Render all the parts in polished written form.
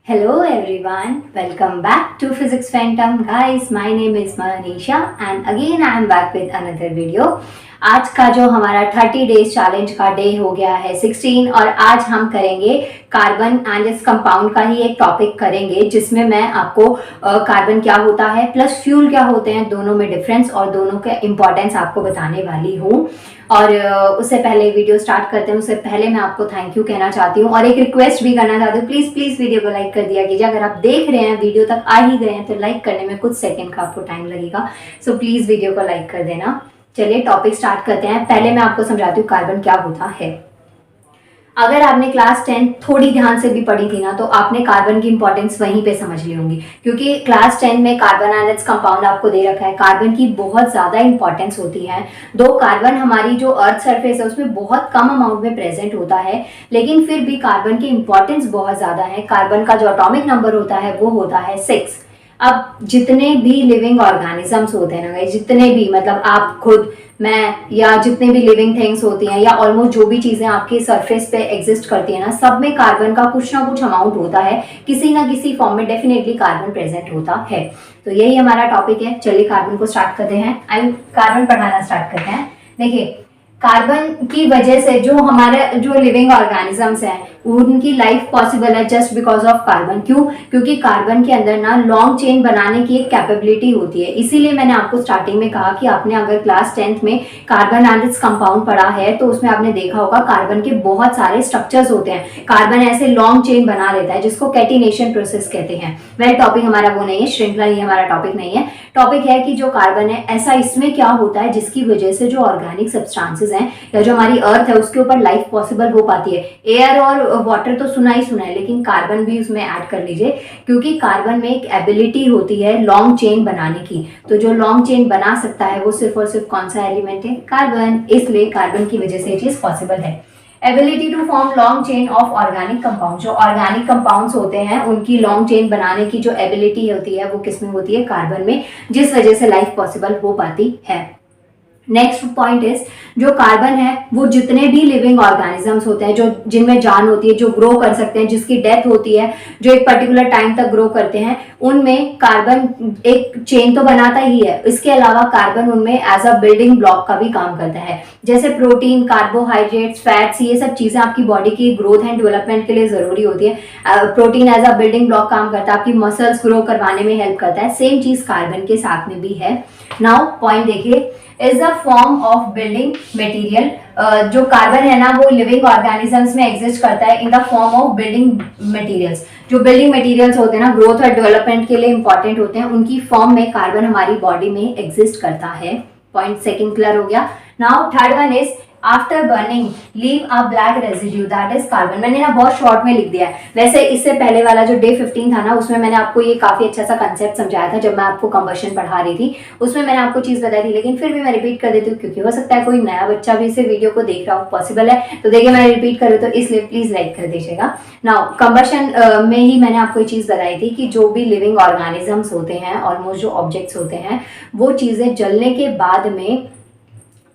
Hello everyone, welcome back to Physics Phantom. Guys, my name is Manisha and again I am back with another video. आज का जो हमारा 30 days challenge का day हो गया है 16 और आज हम करेंगे कार्बन एंड इस कंपाउंड का ही एक टॉपिक करेंगे जिसमें मैं आपको कार्बन क्या होता है प्लस फ्यूल क्या होते हैं दोनों में डिफरेंस और दोनों के इम्पोर्टेंस आपको बताने वाली हूँ। और उससे पहले वीडियो स्टार्ट करते हैं उससे पहले मैं आपको थैंक यू कहना चाहती हूँ और एक रिक्वेस्ट भी करना चाहती हूँ। प्लीज प्लीज वीडियो को लाइक कर दिया कीजिए। अगर आप देख रहे हैं वीडियो तक आ ही गए हैं तो लाइक करने में कुछ सेकंड का आपको टाइम लगेगा, सो प्लीज वीडियो को लाइक कर देना। चलिए टॉपिक स्टार्ट करते हैं। पहले मैं आपको समझाती हूँ कार्बन क्या होता है। अगर आपने क्लास 10 थोड़ी ध्यान से भी पढ़ी थी ना तो आपने कार्बन की इंपॉर्टेंस वहीं पे समझ ली होंगी, क्योंकि क्लास 10 में कार्बन एंड इट्स कंपाउंड आपको दे रखा है। कार्बन की बहुत ज्यादा इंपॉर्टेंस होती है। दो कार्बन हमारी जो अर्थ सरफेस है उसमें बहुत कम अमाउंट में प्रेजेंट होता है, लेकिन फिर भी कार्बन की इंपॉर्टेंस बहुत ज्यादा है। कार्बन का जो एटॉमिक नंबर होता है वो होता है 6। अब जितने भी लिविंग ऑर्गेनिजम्स होते हैं ना, जितने भी मतलब आप खुद, मैं या जितने भी लिविंग थिंग्स होती हैं या ऑलमोस्ट जो भी चीजें आपके सरफेस पे एग्जिस्ट करती है ना, सब में कार्बन का कुछ ना कुछ अमाउंट होता है। किसी ना किसी फॉर्म में डेफिनेटली कार्बन प्रेजेंट होता है। तो यही हमारा टॉपिक है। चलिए कार्बन को स्टार्ट करते हैं। कार्बन पढ़ाना स्टार्ट करते हैं। देखिए कार्बन की वजह से जो हमारे जो लिविंग ऑर्गेनिजम्स हैं उनकी लाइफ पॉसिबल है जस्ट बिकॉज ऑफ कार्बन। क्यों? क्योंकि कार्बन के अंदर ना लॉन्ग चेन बनाने की एक कैपेबिलिटी होती है। इसीलिए मैंने आपको स्टार्टिंग में कहा कि आपने अगर क्लास 10th में कार्बन एंड इट्स कंपाउंड पढ़ा है तो उसमें आपने देखा होगा कार्बन के बहुत सारे स्ट्रक्चर्स होते हैं। कार्बन ऐसे लॉन्ग चेन बना लेता है जिसको कैटिनेशन प्रोसेस कहते हैं। वेल टॉपिक हमारा वो नहीं है, श्रृंखला ही हमारा टॉपिक नहीं है। टॉपिक है कि जो कार्बन है ऐसा इसमें क्या होता है जिसकी वजह से जो ऑर्गेनिक सब्सटेंसेस हैं या जो हमारी अर्थ है उसके ऊपर लाइफ पॉसिबल हो पाती है। एयर और वाटर तो सुना ही सुना है, लेकिन कार्बन भी उसमें ऐड कर लीजिए, क्योंकि कार्बन में एक एबिलिटी होती है लॉन्ग चेन बनाने की। तो जो लॉन्ग चेन बना सकता है वो सिर्फ और सिर्फ कौन सा एलिमेंट है? कार्बन। इसलिए कार्बन की वजह से ये चीज पॉसिबल है। Ability to form long chain of organic compound. जो ऑर्गेनिक कंपाउंड्स होते हैं उनकी लॉन्ग चेन बनाने की जो एबिलिटी होती है वो किसमें होती है? कार्बन में, जिस वजह से लाइफ पॉसिबल हो पाती है। नेक्स्ट पॉइंट इज जो कार्बन है वो जितने भी लिविंग ऑर्गेनिजम्स होते हैं जो जिनमें जान होती है, जो ग्रो कर सकते हैं, जिसकी डेथ होती है, जो एक पर्टिकुलर टाइम तक ग्रो करते हैं, उनमें कार्बन एक चेन तो बनाता ही है। इसके अलावा कार्बन उनमें एज अ बिल्डिंग ब्लॉक का भी काम करता है। जैसे प्रोटीन, कार्बोहाइड्रेट्स, फैट्स, ये सब चीजें आपकी बॉडी की ग्रोथ एंड डेवलपमेंट के लिए जरूरी होती है। Protein as a building block काम करता है, आपकी मसल्स ग्रो करवाने में हेल्प करता है। सेम चीज कार्बन के साथ में भी है। नाउ पॉइंट देखिए, is a form of building material. जो कार्बन है ना वो लिविंग ऑर्गेनिजम्स में एग्जिस्ट करता है in the form of building materials. जो बिल्डिंग मटेरियल्स होते हैं ना, ग्रोथ और डेवलपमेंट के लिए इंपॉर्टेंट होते हैं, उनकी फॉर्म में कार्बन हमारी बॉडी में एग्जिस्ट करता है। पॉइंट सेकंड क्लियर हो गया। Now third one is after burning leave a black residue, that is carbon. मैंने ना बहुत शॉर्ट में लिख दिया है। वैसे इससे पहले वाला जो डे 15 था ना उसमें मैंने आपको ये काफी अच्छा सा कंसेप्ट समझाया था जब मैं आपको कंबशन पढ़ा रही थी। उसमें मैंने आपको चीज बताई थी, लेकिन फिर भी मैं रिपीट कर देती हूँ क्योंकि हो सकता है कोई नया बच्चा भी इसे वीडियो को देख रहा हो, पॉसिबल है। तो देखिए मैं रिपीट करूँ तो इसलिए प्लीज लाइक कर दीजिएगा। नाउ कंबशन में ही मैंने आपको ये चीज बताई थी कि जो भी लिविंग ऑर्गेनिजम्स होते हैं, ऑलमोस्ट जो ऑब्जेक्ट्स होते हैं, वो चीजें जलने के बाद में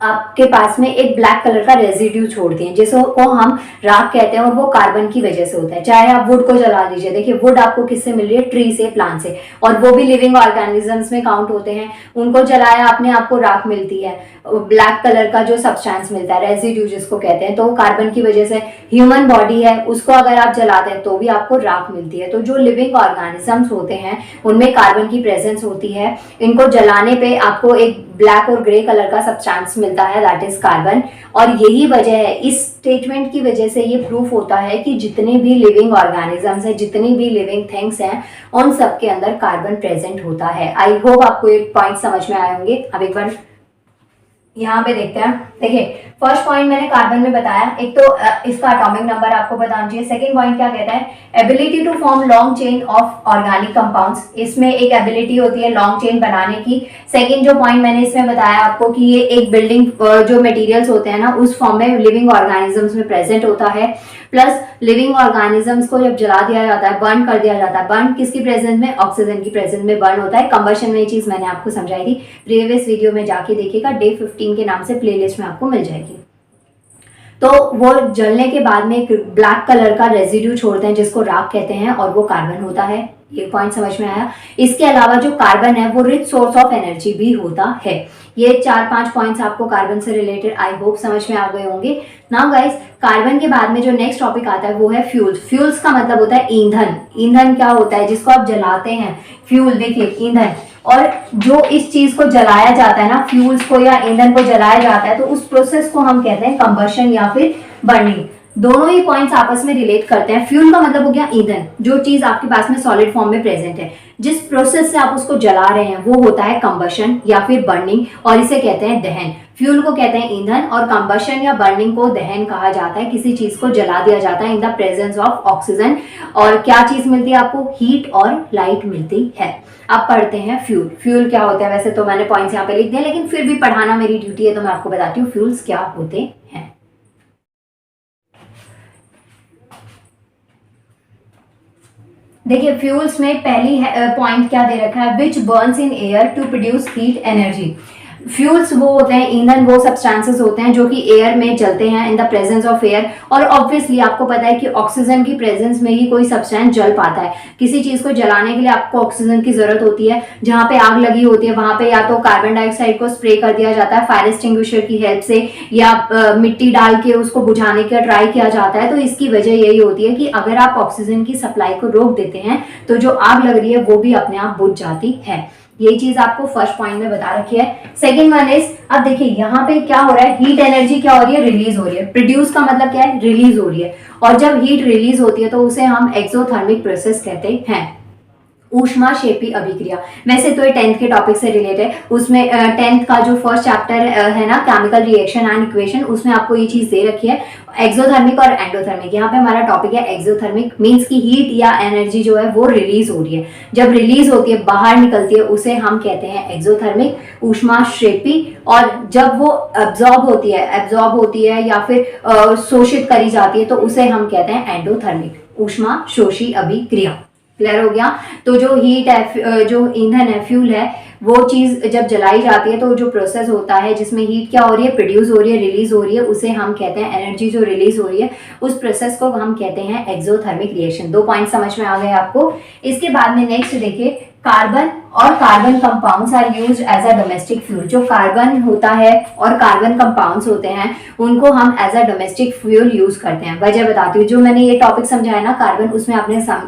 आपके पास में एक ब्लैक कलर का रेजिड्यू छोड़ती हैं जिसको हम राख कहते हैं, और वो कार्बन की वजह से होता है। चाहे आप वुड को जला दीजिए, देखिए वुड आपको किससे मिल रही है? ट्री से, प्लांट से, और वो भी लिविंग ऑर्गेनिजम्स में काउंट होते हैं। उनको जलाया आपने, आपको राख मिलती है, ब्लैक कलर का जो सब्सटेंस मिलता है, रेजिड्यू जिसको कहते हैं, तो कार्बन की वजह से। ह्यूमन बॉडी है, उसको अगर आप जलाते हैं तो भी आपको राख मिलती है। तो जो लिविंग ऑर्गेनिजम्स होते हैं उनमें कार्बन की प्रेजेंस होती है। इनको जलाने पे आपको एक ब्लैक और ग्रे कलर का सब्सटेंस मिलता है, दैट इज कार्बन। और यही वजह है, इस स्टेटमेंट की वजह से ये प्रूफ होता है कि जितने भी लिविंग ऑर्गेनिजम्स हैं, जितनी भी लिविंग थिंग्स हैं, उन सब के अंदर कार्बन प्रेजेंट होता है। आई होप आपको ये पॉइंट समझ में आए होंगे। अब एक बार यहाँ पे देखते हैं। देखिए फर्स्ट पॉइंट मैंने कार्बन में बताया, एक तो इसका एटॉमिक नंबर आपको बताना चाहिए। सेकंड पॉइंट क्या कहता है? Ability to form long chain of organic compounds. इसमें एक एबिलिटी होती है लॉन्ग चेन बनाने की। सेकंड जो पॉइंट मैंने इसमें बताया आपको कि ये एक बिल्डिंग जो मटेरियल्स होते हैं ना उस फॉर्म में लिविंग ऑर्गेनिजम्स में प्रेजेंट होता है। प्लस लिविंग ऑर्गेनिजम्स को जब जला दिया जाता है, बर्न कर दिया जाता है, बर्न किसकी प्रेजेंस में? ऑक्सीजन की प्रेजेंस में बर्न होता है। कंबशन में ये चीज मैंने आपको समझाई थी, प्रीवियस वीडियो में जाके देखिएगा, डे 15 के नाम से प्लेलिस्ट में आपको मिल जाएगी। तो वो जलने के बाद में एक ब्लैक कलर का रेजिड्यू छोड़ते हैं जिसको राख कहते हैं और वो कार्बन होता है। ये पॉइंट समझ में आया। इसके अलावा जो कार्बन है वो रिच सोर्स ऑफ एनर्जी भी होता है। ये 4-5 पॉइंट्स आपको कार्बन से रिलेटेड आई होप समझ में आ गए होंगे। नाउ गाइस, कार्बन के बाद में जो नेक्स्ट टॉपिक आता है वो है फ्यूल्स। फ्यूल्स का मतलब होता है ईंधन। ईंधन क्या होता है? जिसको आप जलाते हैं, फ्यूल, देखिए ईंधन। और जो इस चीज को जलाया जाता है ना, फ्यूल्स को या ईंधन को जलाया जाता है, तो उस प्रोसेस को हम कहते हैं कंबशन या फिर बर्निंग। दोनों ही पॉइंट्स आपस में रिलेट करते हैं। फ्यूल का मतलब हो गया ईंधन, जो चीज आपके पास में सॉलिड फॉर्म में प्रेजेंट है, जिस प्रोसेस से आप उसको जला रहे हैं वो होता है कंबशन या फिर बर्निंग, और इसे कहते हैं दहन। फ्यूल को कहते हैं ईंधन और कंबशन या बर्निंग को दहन कहा जाता है। किसी चीज को जला दिया जाता है in the presence of oxygen. और क्या चीज मिलती है आपको? हीट और लाइट मिलती है। अब पढ़ते हैं फ्यूल। फ्यूल क्या होता है? वैसे तो मैंने पॉइंट्स यहाँ पे लिख दिए, लेकिन फिर भी पढ़ाना मेरी ड्यूटी है तो मैं आपको बताती हूँ फ्यूल्स क्या होते हैं। देखिए, फ्यूल्स में पहली पॉइंट क्या दे रखा है? Which burns in air to produce heat energy. Fuels वो होते हैं, ईंधन वो सब्सटेंसेस होते हैं जो कि एयर में चलते हैं in the presence of air. और ऑब्वियसली आपको पता है कि ऑक्सीजन की प्रेजेंस में ही कोई सब्सटेंस जल पाता है। किसी चीज को जलाने के लिए आपको ऑक्सीजन की जरूरत होती है। जहां पे आग लगी होती है वहां पे या तो कार्बन डाइऑक्साइड को स्प्रे कर दिया जाता है फायर एक्सटिंग्विशर की हेल्प से, या मिट्टी डाल के उसको बुझाने का ट्राई किया जाता है। तो इसकी वजह यही होती है कि अगर आप ऑक्सीजन की सप्लाई को रोक देते हैं तो जो आग लग रही है वो भी अपने आप बुझ जाती है। ये चीज आपको फर्स्ट पॉइंट में बता रखी है। सेकंड वन इज, अब देखिए यहाँ पे क्या हो रहा है? हीट एनर्जी क्या हो रही है? रिलीज हो रही है। प्रोड्यूस का मतलब क्या है? रिलीज हो रही है। और जब हीट रिलीज होती है तो उसे हम एक्सोथर्मिक प्रोसेस कहते हैं। ऊष्माक्षेपी अभिक्रिया, वैसे तो ये 10th के टॉपिक से रिलेटेड है। उसमें 10th का जो फर्स्ट चैप्टर है ना, केमिकल रिएक्शन एंड इक्वेशन, उसमें आपको ये चीज दे रखी है एक्सोथर्मिक और एंडोथर्मिक। यहाँ पे हमारा टॉपिक है एक्सोथर्मिक, मींस की हीट या एनर्जी जो है वो रिलीज हो रही है। जब रिलीज होती है, बाहर निकलती है, उसे हम कहते हैं एक्सोथर्मिक, ऊष्माक्षेपी। और जब वो एब्जॉर्ब होती है या फिर शोषित करी जाती है तो उसे हम कहते हैं एंडोथर्मिक, ऊष्माशोषी अभिक्रिया। क्लियर हो गया? तो जो हीट है, जो ईंधन है, फ्यूल है, वो चीज जब जलाई जाती है तो जो प्रोसेस होता है जिसमें हीट क्या हो रही है? प्रोड्यूस हो रही है, रिलीज हो रही है, उसे हम कहते हैं एनर्जी जो रिलीज हो रही है, उस प्रोसेस को हम कहते हैं एक्सोथर्मिक रिएक्शन। 2 पॉइंट समझ में आ गए आपको। इसके बाद में नेक्स्ट देखिए, कार्बन और carbon compounds are used as a domestic fuel. जो कार्बन होता है और कार्बन कंपाउंड्स होते हैं उनको हम as a domestic fuel use करते हैं। वजह बताती हूँ। जो मैंने ये टॉपिक समझाया ना कार्बन, उसमें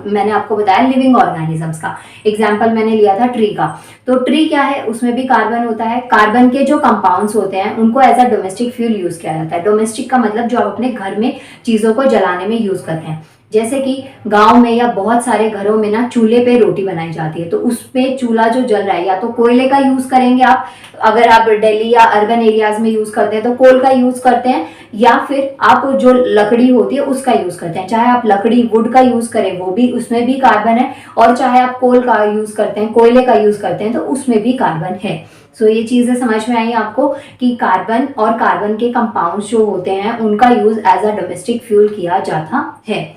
मैंने आपको बताया लिविंग ऑर्गेनिजम्स का एग्जाम्पल मैंने लिया था ट्री का। तो ट्री क्या है? उसमें भी कार्बन होता है। कार्बन के जो कंपाउंड्स होते हैं उनको as a domestic fuel use किया जाता है। डोमेस्टिक का मतलब जो आप अपने घर में चीजों को जलाने में यूज करते हैं। जैसे कि गांव में या बहुत सारे घरों में ना चूल्हे पे रोटी बनाई जाती है, तो उस पे चूल्हा जो जल रहा है, या तो कोयले का यूज करेंगे आप, अगर आप दिल्ली या अर्बन एरियाज में यूज करते हैं तो कोल का यूज करते हैं, या फिर आप जो लकड़ी होती है उसका यूज करते हैं। चाहे आप लकड़ी वुड का यूज करें वो भी, उसमें भी कार्बन है, और चाहे आप कोल का यूज करते हैं, कोयले का यूज करते हैं, तो उसमें भी कार्बन है। सो ये चीजें समझ में आई आपको कि कार्बन और कार्बन के कंपाउंड्स जो होते हैं उनका use as a domestic fuel किया जाता है।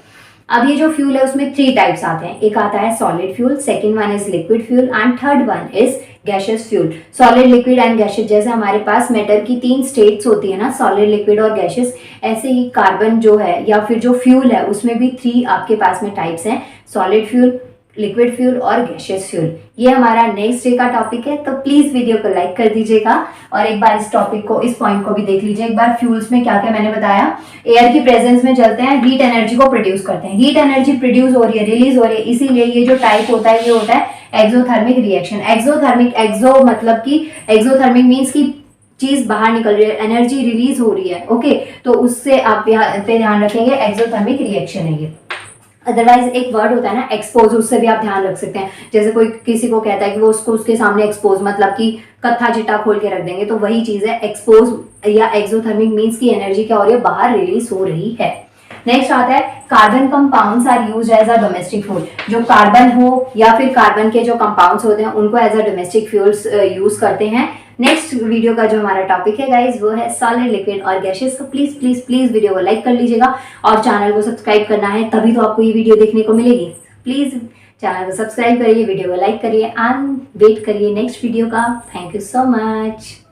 अब ये जो फ्यूल है उसमें 3 टाइप्स आते हैं। एक आता है solid fuel, second one is liquid fuel and third one is gaseous fuel. Solid, liquid and gaseous, जैसे हमारे पास मैटर की 3 स्टेट्स होती है ना, सॉलिड, लिक्विड और गैशियस, ऐसे ही कार्बन जो है या फिर जो फ्यूल है उसमें भी 3 आपके पास में टाइप्स हैं, सॉलिड फ्यूल, लिक्विड फ्यूल और गैशियस फ्यूल। ये हमारा नेक्स्ट डे का टॉपिक है, तो प्लीज वीडियो को लाइक कर दीजिएगा और एक बार इस टॉपिक को, इस पॉइंट को भी देख लीजिए एक बार। फ्यूल्स में क्या क्या मैंने बताया, एयर की प्रेजेंस में चलते हैं, हीट एनर्जी को प्रोड्यूस करते हैं। हीट एनर्जी प्रोड्यूस हो रही है, रिलीज हो रही है, इसीलिए ये जो टाइप होता है ये होता है एक्सोथर्मिक रिएक्शन। एक्सोथर्मिक, एक्सो मतलब कि एक्सोथर्मिक मीन्स की चीज बाहर निकल रही है, एनर्जी रिलीज हो रही है। ओके, तो उससे आप पे ध्यान रखेंगे, एक्सोथर्मिक रिएक्शन है ये। अदरवाइज एक वर्ड होता है ना एक्सपोज, उससे भी आप ध्यान रख सकते हैं। जैसे कोई किसी को कहता है कि वो उसको उसके सामने एक्सपोज मतलब कि कत्था चिट्टा खोल के रख देंगे, तो वही चीज है एक्सपोज या एक्सोथर्मिक मीन्स की एनर्जी क्या हो रही है, बाहर रिलीज हो रही है। नेक्स्ट आता है carbon compounds are used as a domestic fuel. जो कार्बन हो या फिर कार्बन के जो कंपाउंड्स होते हैं उनको as a domestic fuels use करते हैं। नेक्स्ट वीडियो का जो हमारा टॉपिक है गाइज वो है सॉलिड, लिक्विड और गैसेस। तो प्लीज प्लीज प्लीज वीडियो को लाइक कर लीजिएगा और चैनल को सब्सक्राइब करना है, तभी तो आपको ये वीडियो देखने को मिलेगी। प्लीज चैनल को सब्सक्राइब करिए, वीडियो को लाइक करिए एंड वेट करिए नेक्स्ट वीडियो का। Thank you so much.